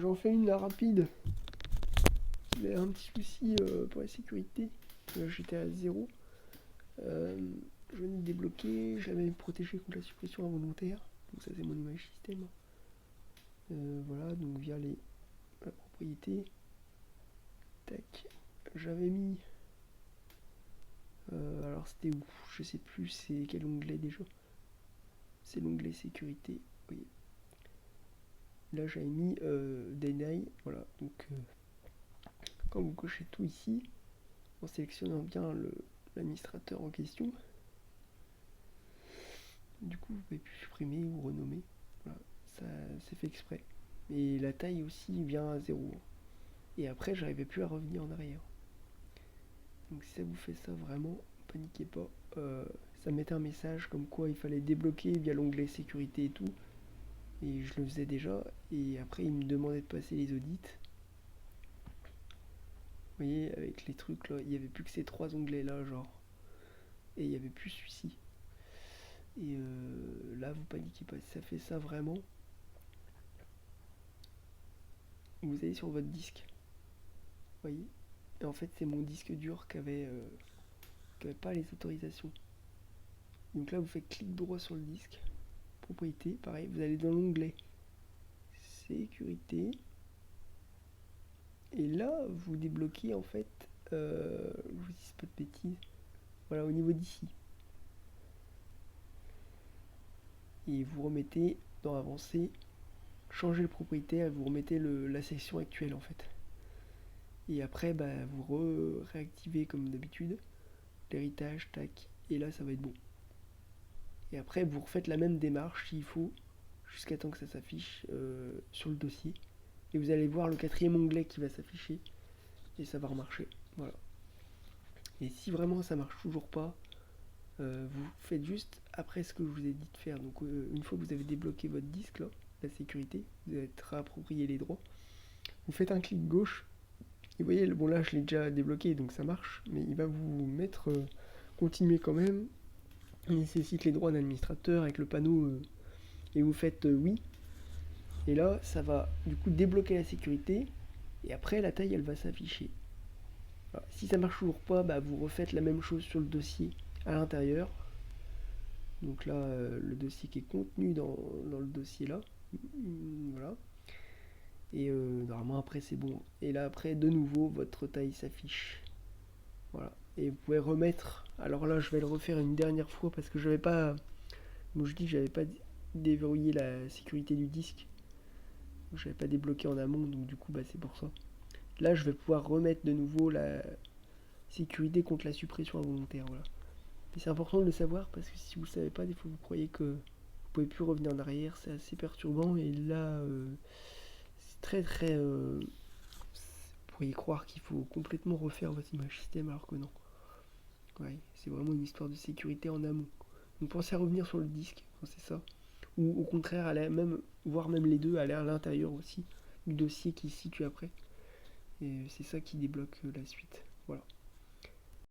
J'en fais une là rapide. J'avais un petit souci pour la sécurité. J'étais à 0. Je venais de débloquer. J'avais protégé contre la suppression involontaire. Donc ça c'est mon image système. Voilà, donc via les propriétés. Tac. J'avais mis... alors c'était où? Je sais plus c'est quel onglet déjà. C'est l'onglet sécurité. Oui. Là j'avais mis Deny. Voilà, donc quand vous cochez tout ici, en sélectionnant bien l'administrateur en question, du coup vous pouvez plus supprimer ou renommer. Voilà, ça c'est fait exprès. Et la taille aussi vient à 0. Et après j'arrivais plus à revenir en arrière. Donc si ça vous fait ça vraiment, paniquez pas. Ça mettait un message comme quoi il fallait débloquer via l'onglet sécurité et tout. Et je le faisais déjà. Et après il me demandait de passer les audits. Vous voyez, avec les trucs là, il n'y avait plus que ces 3 onglets là, genre. Et il n'y avait plus celui-ci. Et là, vous paniquez pas. Si ça fait ça vraiment, vous allez sur votre disque. Vous voyez. Et en fait, c'est mon disque dur qui avait pas les autorisations. Donc là, vous faites clic droit sur le disque. Propriété, pareil, vous allez dans l'onglet sécurité. Et là, vous débloquez en fait, je vous dis pas de bêtises, voilà, au niveau d'ici. Et vous remettez dans avancée, changer le propriétaire, vous remettez la section actuelle en fait. Et après, bah, vous réactivez comme d'habitude l'héritage, tac, et là ça va être bon. Et après, vous refaites la même démarche s'il faut, jusqu'à temps que ça s'affiche sur le dossier. Et vous allez voir le 4e onglet qui va s'afficher, et ça va remarcher. Voilà. Et si vraiment ça marche toujours pas, vous faites juste après ce que je vous ai dit de faire. Donc une fois que vous avez débloqué votre disque là, la sécurité, vous allez être réapproprié les droits. Vous faites un clic gauche. Et vous voyez, bon là je l'ai déjà débloqué donc ça marche, mais il va vous mettre continuer quand même. Il nécessite les droits d'administrateur avec le panneau et vous faites oui. Et là ça va du coup débloquer la sécurité et après la taille elle va s'afficher. Alors, si ça marche toujours pas, bah, vous refaites la même chose sur le dossier à l'intérieur. Donc là le dossier qui est contenu dans le dossier là. Voilà. Et normalement après c'est bon. Et là après de nouveau votre taille s'affiche. Voilà. Et vous pouvez remettre. Alors là je vais le refaire une dernière fois parce que j'avais pas. Comme je dis, j'avais pas déverrouillé la sécurité du disque. J'avais pas débloqué en amont, donc du coup bah c'est pour ça. Là je vais pouvoir remettre de nouveau la sécurité contre la suppression involontaire. Voilà. Mais c'est important de le savoir parce que si vous le savez pas, des fois vous croyez que vous pouvez plus revenir en arrière, c'est assez perturbant et là c'est très vous pourriez croire qu'il faut complètement refaire votre image système alors que non. Ouais, c'est vraiment une histoire de sécurité en amont. Donc pensez à revenir sur le disque quand c'est ça. Ou au contraire, aller même, voire même les deux, aller à l'intérieur aussi du dossier qui se situe après. Et c'est ça qui débloque la suite. Voilà.